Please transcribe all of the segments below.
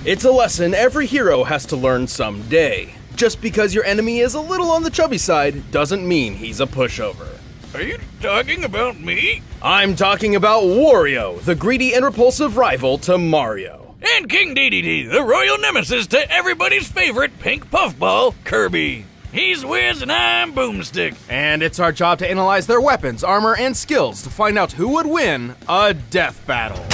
It's a lesson every hero has to learn someday. Just because your enemy is a little on the chubby side doesn't mean he's a pushover. Are you talking about me? I'm talking about Wario, the greedy and repulsive rival to Mario. And King Dedede, the royal nemesis to everybody's favorite pink puffball, Kirby. He's Wiz and I'm Boomstick. And it's our job to analyze their weapons, armor, and skills to find out who would win a death battle.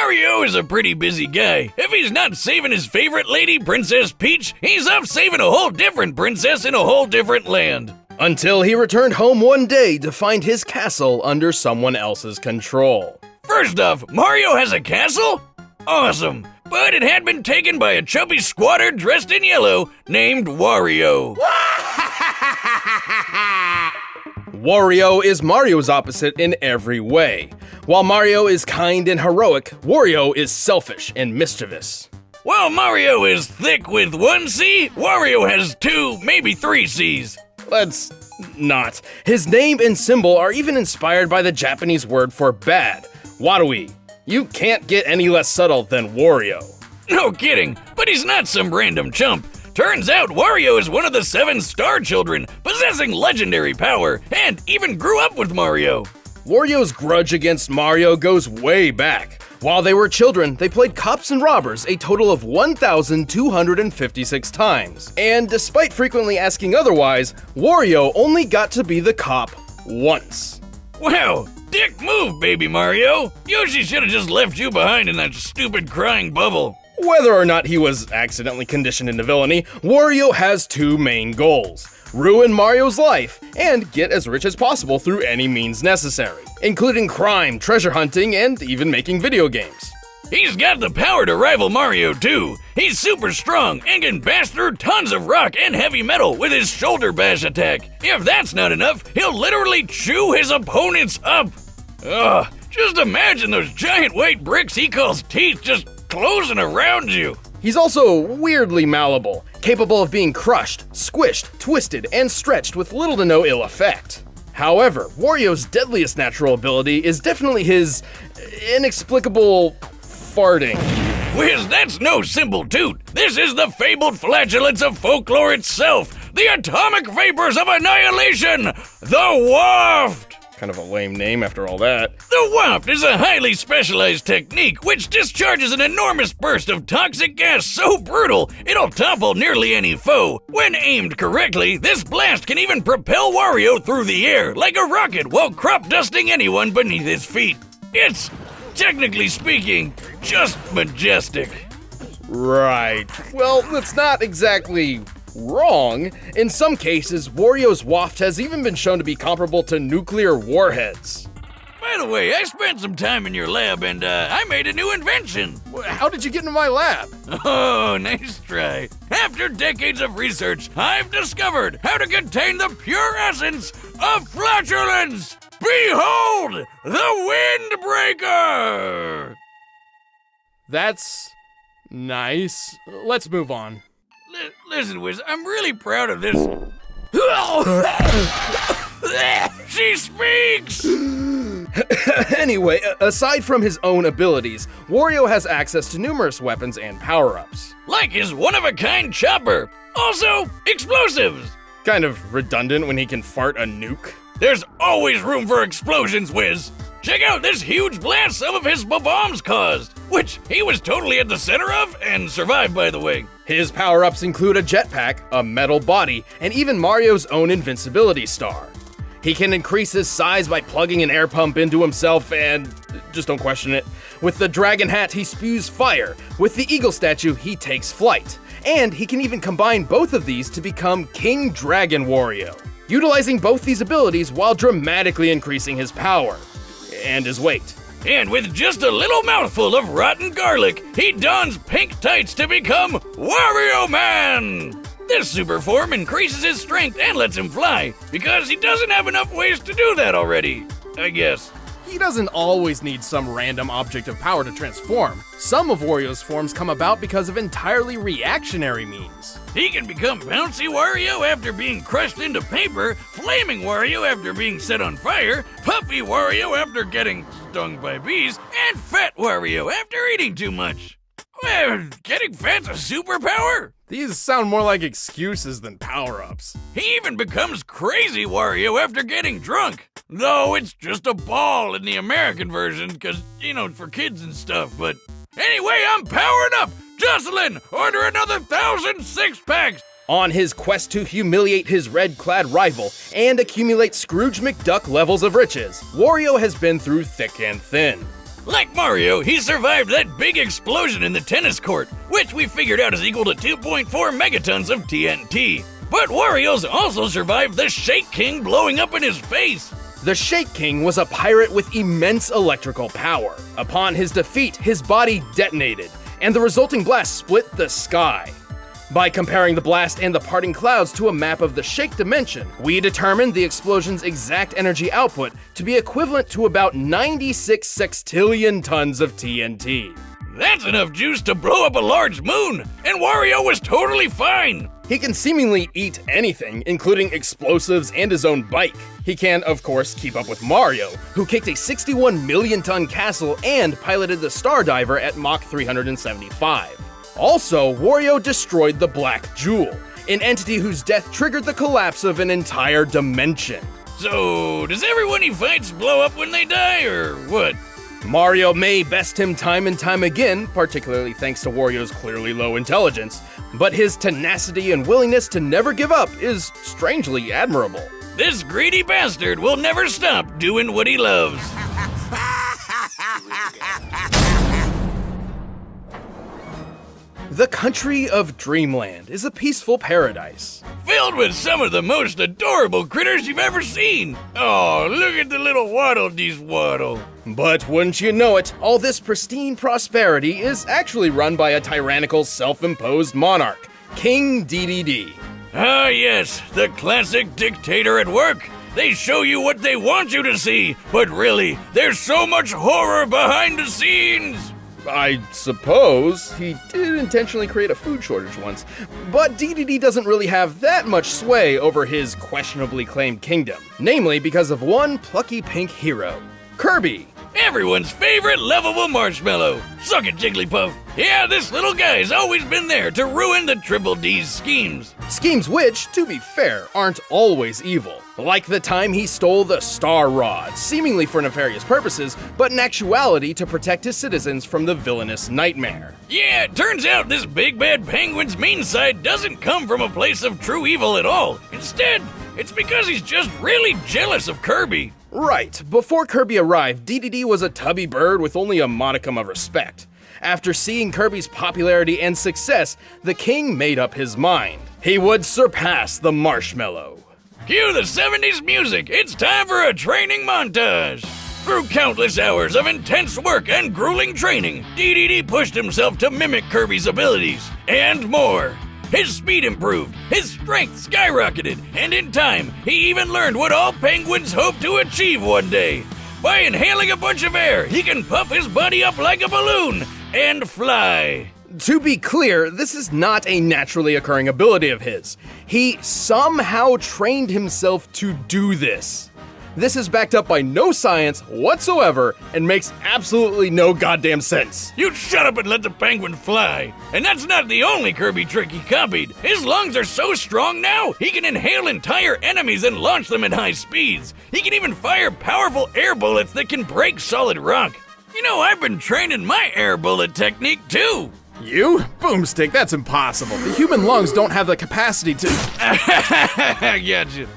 Mario is a pretty busy guy. If he's not saving his favorite lady, Princess Peach, he's off saving a whole different princess in a whole different land. Until he returned home one day to find his castle under someone else's control. First off, Mario has a castle? Awesome. But it had been taken by a chubby squatter dressed in yellow named Wario. Wario is Mario's opposite in every way. While Mario is kind and heroic, Wario is selfish and mischievous. While Mario is thick with one C, Wario has 2, maybe 3 C's. Let's not. His name and symbol are even inspired by the Japanese word for bad, warui. You can't get any less subtle than Wario. No kidding, but he's not some random chump. Turns out Wario is one of the 7 star children, possessing legendary power, and even grew up with Mario. Wario's grudge against Mario goes way back. While they were children, they played cops and robbers a total of 1,256 times. And despite frequently asking otherwise, Wario only got to be the cop once. Wow, dick move, baby Mario. Yoshi should have just left you behind in that stupid crying bubble. Whether or not he was accidentally conditioned into villainy, Wario has 2 main goals. Ruin Mario's life, and get as rich as possible through any means necessary, including crime, treasure hunting, and even making video games. He's got the power to rival Mario too. He's super strong and can bash through tons of rock and heavy metal with his shoulder bash attack. If that's not enough, he'll literally chew his opponents up. Ugh, just imagine those giant white bricks he calls teeth just closing around you. He's also weirdly malleable, capable of being crushed, squished, twisted, and stretched with little to no ill effect. However, Wario's deadliest natural ability is definitely his inexplicable farting. Wiz, that's no simple toot. This is the fabled flatulence of folklore itself. The atomic vapors of annihilation. The waft. Kind of a lame name after all that. The waft is a highly specialized technique which discharges an enormous burst of toxic gas so brutal it'll topple nearly any foe. When aimed correctly, this blast can even propel Wario through the air like a rocket while crop dusting anyone beneath his feet. It's, technically speaking, just majestic. Right. Well, that's not exactly wrong. In some cases, Wario's waft has even been shown to be comparable to nuclear warheads. By the way, I spent some time in your lab and I made a new invention. How did you get into my lab? Oh, nice try. After decades of research, I've discovered how to contain the pure essence of flatulence. Behold, the windbreaker! That's nice. Let's move on. Listen, Wiz, I'm really proud of this. She speaks! Anyway, aside from his own abilities, Wario has access to numerous weapons and power-ups. Like his one-of-a-kind chopper. Also, explosives. Kind of redundant when he can fart a nuke. There's always room for explosions, Wiz. Check out this huge blast some of his bombs caused, which he was totally at the center of and survived, by the way. His power-ups include a jetpack, a metal body, and even Mario's own invincibility star. He can increase his size by plugging an air pump into himself and just don't question it. With the dragon hat, he spews fire. With the eagle statue, he takes flight. And he can even combine both of these to become King Dragon Wario, utilizing both these abilities while dramatically increasing his power and his weight. And with just a little mouthful of rotten garlic, he dons pink tights to become Wario Man! This super form increases his strength and lets him fly, because he doesn't have enough ways to do that already, I guess. He doesn't always need some random object of power to transform. Some of Wario's forms come about because of entirely reactionary means. He can become Bouncy Wario after being crushed into paper, Flaming Wario after being set on fire, Puppy Wario after getting stung by bees, and Fat Wario after eating too much. Well, getting fat's a superpower? These sound more like excuses than power-ups. He even becomes Crazy Wario after getting drunk. Though it's just a ball in the American version, because, for kids and stuff. But anyway, I'm powering up. Jocelyn, order another 1,000 six-packs. On his quest to humiliate his red-clad rival and accumulate Scrooge McDuck levels of riches, Wario has been through thick and thin. Like Mario, he survived that big explosion in the tennis court, which we figured out is equal to 2.4 megatons of TNT. But Wario's also survived the Shake King blowing up in his face. The Shake King was a pirate with immense electrical power. Upon his defeat, his body detonated, and the resulting blast split the sky. By comparing the blast and the parting clouds to a map of the Shake dimension, we determined the explosion's exact energy output to be equivalent to about 96 sextillion tons of TNT. That's enough juice to blow up a large moon, and Wario was totally fine. He can seemingly eat anything, including explosives and his own bike. He can, of course, keep up with Mario, who kicked a 61 million ton castle and piloted the Star Diver at Mach 375. Also, Wario destroyed the Black Jewel, an entity whose death triggered the collapse of an entire dimension. So, does everyone he fights blow up when they die, or what? Mario may best him time and time again, particularly thanks to Wario's clearly low intelligence, but his tenacity and willingness to never give up is strangely admirable. This greedy bastard will never stop doing what he loves. The country of Dreamland is a peaceful paradise. Filled with some of the most adorable critters you've ever seen. Oh, look at the little Waddle Dees Waddle. But wouldn't you know it, all this pristine prosperity is actually run by a tyrannical self-imposed monarch, King DDD. Ah yes, the classic dictator at work. They show you what they want you to see, but really, there's so much horror behind the scenes. I suppose he did intentionally create a food shortage once, but DDD doesn't really have that much sway over his questionably claimed kingdom, namely because of one plucky pink hero, Kirby. Everyone's favorite lovable marshmallow. Suck it, Jigglypuff. Yeah, this little guy's always been there to ruin the Triple D's schemes. Schemes which, to be fair, aren't always evil. Like the time he stole the Star Rod, seemingly for nefarious purposes, but in actuality to protect his citizens from the villainous Nightmare. Yeah, it turns out this big bad penguin's mean side doesn't come from a place of true evil at all. Instead, it's because he's just really jealous of Kirby. Right, before Kirby arrived, DDD was a tubby bird with only a modicum of respect. After seeing Kirby's popularity and success, the king made up his mind. He would surpass the marshmallow. Cue the 70s music, it's time for a training montage! Through countless hours of intense work and grueling training, DDD pushed himself to mimic Kirby's abilities, and more. His speed improved, his strength skyrocketed, and in time, he even learned what all penguins hope to achieve one day. By inhaling a bunch of air, he can puff his body up like a balloon and fly. To be clear, this is not a naturally occurring ability of his. He somehow trained himself to do this. This is backed up by no science whatsoever and makes absolutely no goddamn sense. You shut up and let the penguin fly. And that's not the only Kirby trick he copied. His lungs are so strong now, he can inhale entire enemies and launch them at high speeds. He can even fire powerful air bullets that can break solid rock. You know, I've been training my air bullet technique too. You? Boomstick, that's impossible. The human lungs don't have the capacity to... I gotcha.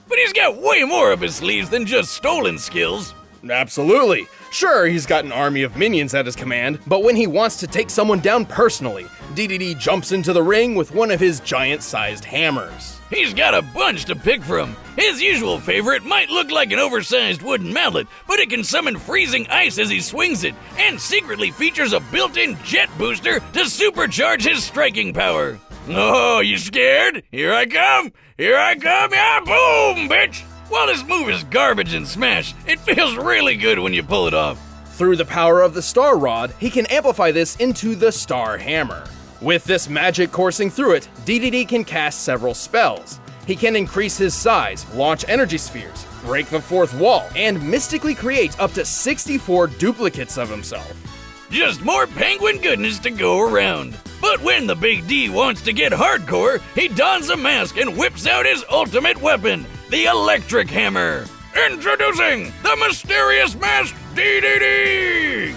But he's got way more up his sleeves than just stolen skills. Absolutely. Sure, he's got an army of minions at his command, but when he wants to take someone down personally, DDD jumps into the ring with one of his giant-sized hammers. He's got a bunch to pick from. His usual favorite might look like an oversized wooden mallet, but it can summon freezing ice as he swings it, and secretly features a built-in jet booster to supercharge his striking power. Oh, you scared? Here I come! Here I come! Yeah, boom, bitch! While this move is garbage and smash, it feels really good when you pull it off. Through the power of the Star Rod, he can amplify this into the Star Hammer. With this magic coursing through it, DDD can cast several spells. He can increase his size, launch energy spheres, break the fourth wall, and mystically create up to 64 duplicates of himself. Just more penguin goodness to go around. But when the Big D wants to get hardcore, he dons a mask and whips out his ultimate weapon, the electric hammer. Introducing the mysterious masked DDD!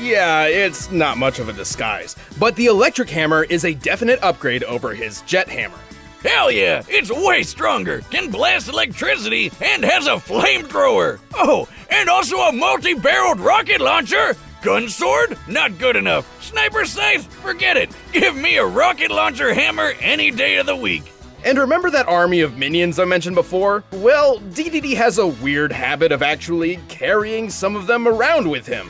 Yeah, it's not much of a disguise, but the electric hammer is a definite upgrade over his jet hammer. Hell yeah, it's way stronger, can blast electricity, and has a flamethrower. Oh, and also a multi-barreled rocket launcher. Gun sword? Not good enough. Sniper scythe? Forget it. Give me a rocket launcher hammer any day of the week. And remember that army of minions I mentioned before? Well, DDD has a weird habit of actually carrying some of them around with him.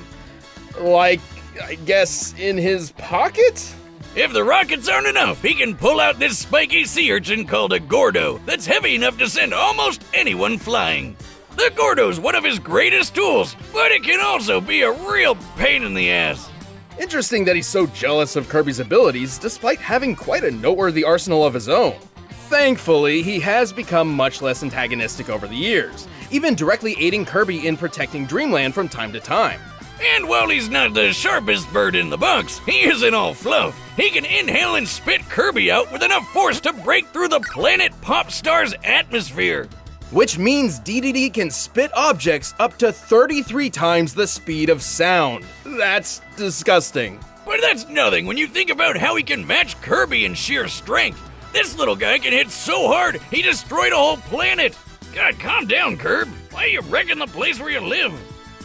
Like, I guess, in his pocket? If the rockets aren't enough, he can pull out this spiky sea urchin called a Gordo that's heavy enough to send almost anyone flying. The Gordo's one of his greatest tools, but it can also be a real pain in the ass. Interesting that he's so jealous of Kirby's abilities despite having quite a noteworthy arsenal of his own. Thankfully, he has become much less antagonistic over the years, even directly aiding Kirby in protecting Dreamland from time to time. And while he's not the sharpest bird in the box, he isn't all fluff. He can inhale and spit Kirby out with enough force to break through the planet Popstar's atmosphere. Which means DDD can spit objects up to 33 times the speed of sound. That's disgusting. But that's nothing when you think about how he can match Kirby in sheer strength. This little guy can hit so hard, he destroyed a whole planet. God, calm down, Kirb. Why are you wrecking the place where you live?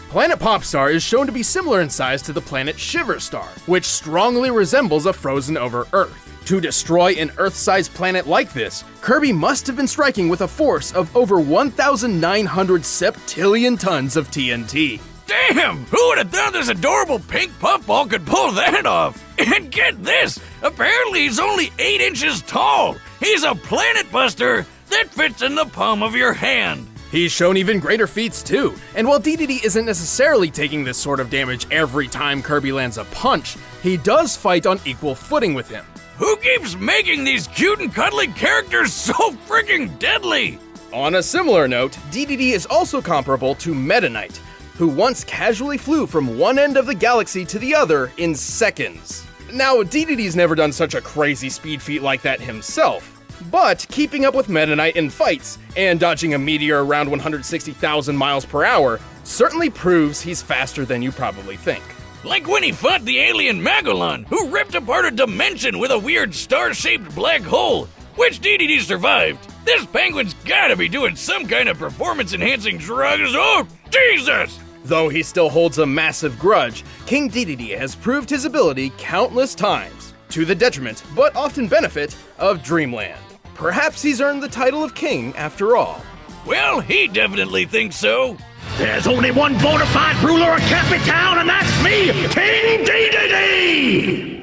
Planet Popstar is shown to be similar in size to the planet Shiverstar, which strongly resembles a frozen over Earth. To destroy an Earth-sized planet like this, Kirby must have been striking with a force of over 1,900 septillion tons of TNT. Damn! Who would have thought this adorable pink puffball could pull that off? And get this! Apparently he's only 8 inches tall! He's a planet buster that fits in the palm of your hand! He's shown even greater feats too, and while DDD isn't necessarily taking this sort of damage every time Kirby lands a punch, he does fight on equal footing with him. Who keeps making these cute and cuddly characters so freaking deadly? On a similar note, DDD is also comparable to Meta Knight, who once casually flew from one end of the galaxy to the other in seconds. Now, DDD's never done such a crazy speed feat like that himself, but keeping up with Meta Knight in fights and dodging a meteor around 160,000 miles per hour certainly proves he's faster than you probably think. Like when he fought the alien Magellan, who ripped apart a dimension with a weird star-shaped black hole, which DDD survived. This penguin's gotta be doing some kind of performance-enhancing drugs. Oh, Jesus! Though he still holds a massive grudge, King DDD has proved his ability countless times, to the detriment, but often benefit, of Dreamland. Perhaps he's earned the title of king after all. Well, he definitely thinks so. There's only one bona fide ruler of Capitan, and that's me, King DDD!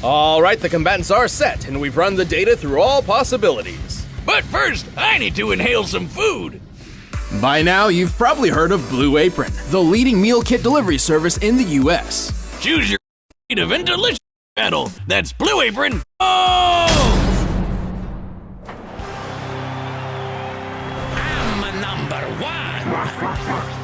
Alright, the combatants are set, and we've run the data through all possibilities. But first, I need to inhale some food. By now, you've probably heard of Blue Apron, the leading meal kit delivery service in the US. Choose your creative and delicious battle. That's Blue Apron. Oh! I'm number one!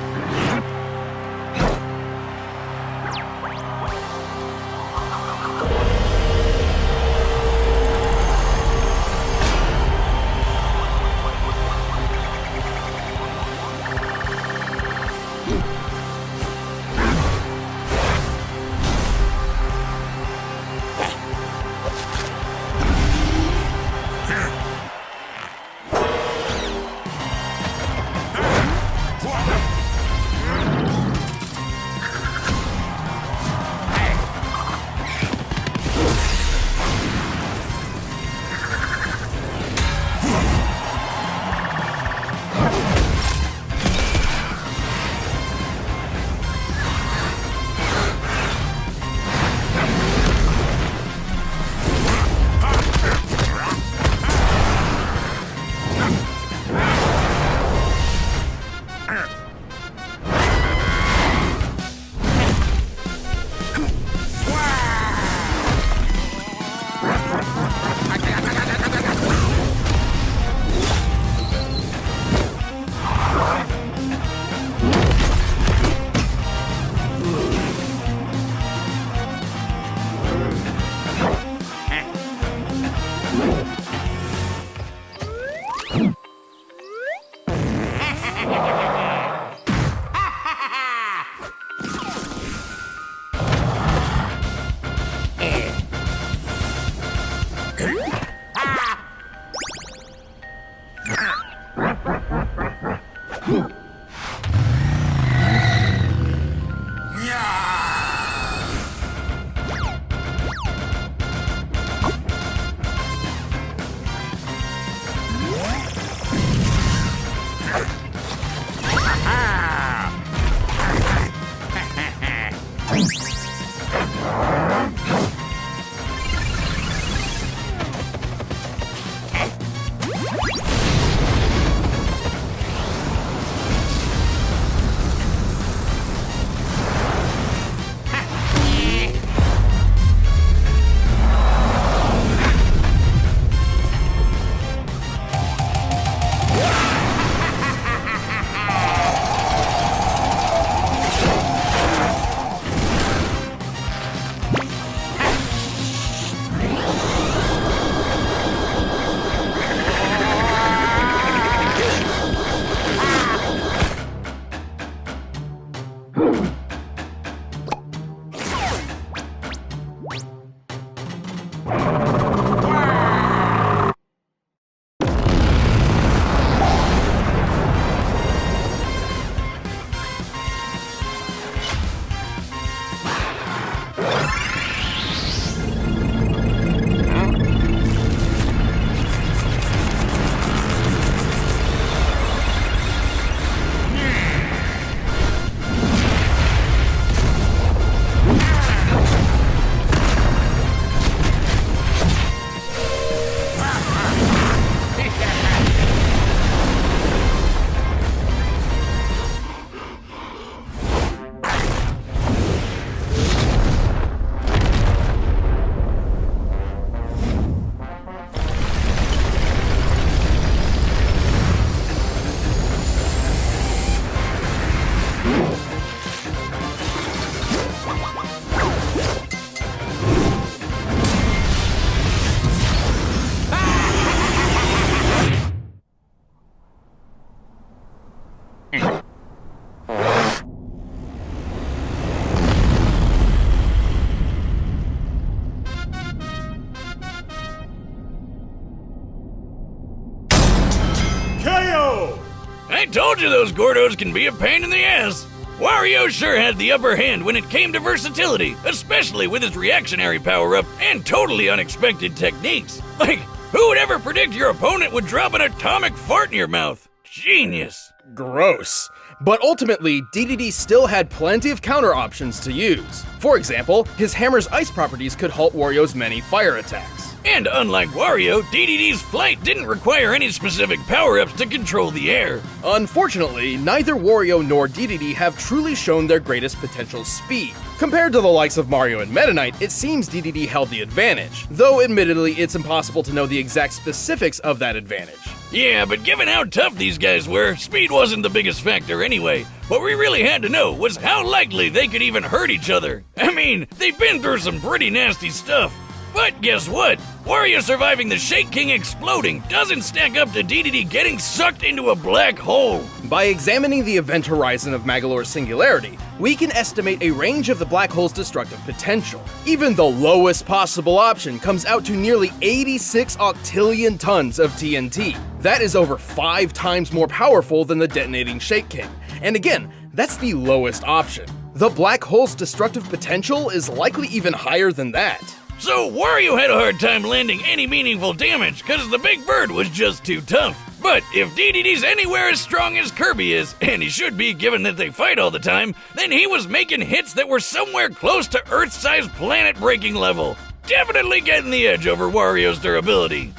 I told you those Gordos can be a pain in the ass. Wario sure had the upper hand when it came to versatility, especially with his reactionary power-up and totally unexpected techniques. Like, who would ever predict your opponent would drop an atomic fart in your mouth? Genius. Gross. But ultimately, DDD still had plenty of counter options to use. For example, his hammer's ice properties could halt Wario's many fire attacks. And unlike Wario, DDD's flight didn't require any specific power-ups to control the air. Unfortunately, neither Wario nor DDD have truly shown their greatest potential speed. Compared to the likes of Mario and Meta Knight, it seems DDD held the advantage, though admittedly it's impossible to know the exact specifics of that advantage. Yeah, but given how tough these guys were, speed wasn't the biggest factor anyway. What we really had to know was how likely they could even hurt each other. I mean, they've been through some pretty nasty stuff. But guess what? Wario surviving the Shake King exploding doesn't stack up to DDD getting sucked into a black hole. By examining the event horizon of Magolor's singularity, we can estimate a range of the black hole's destructive potential. Even the lowest possible option comes out to nearly 86 octillion tons of TNT. That is over 5 times more powerful than the detonating Shake King. And again, that's the lowest option. The black hole's destructive potential is likely even higher than that. So Wario had a hard time landing any meaningful damage because the big bird was just too tough. But if DDD's anywhere as strong as Kirby is, and he should be given that they fight all the time, then he was making hits that were somewhere close to Earth-sized planet-breaking level. Definitely getting the edge over Wario's durability.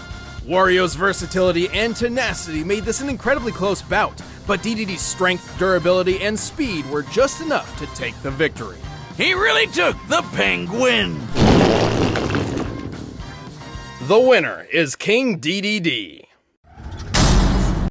Wario's versatility and tenacity made this an incredibly close bout, but DDD's strength, durability, and speed were just enough to take the victory. He really took the penguin. The winner is King DDD.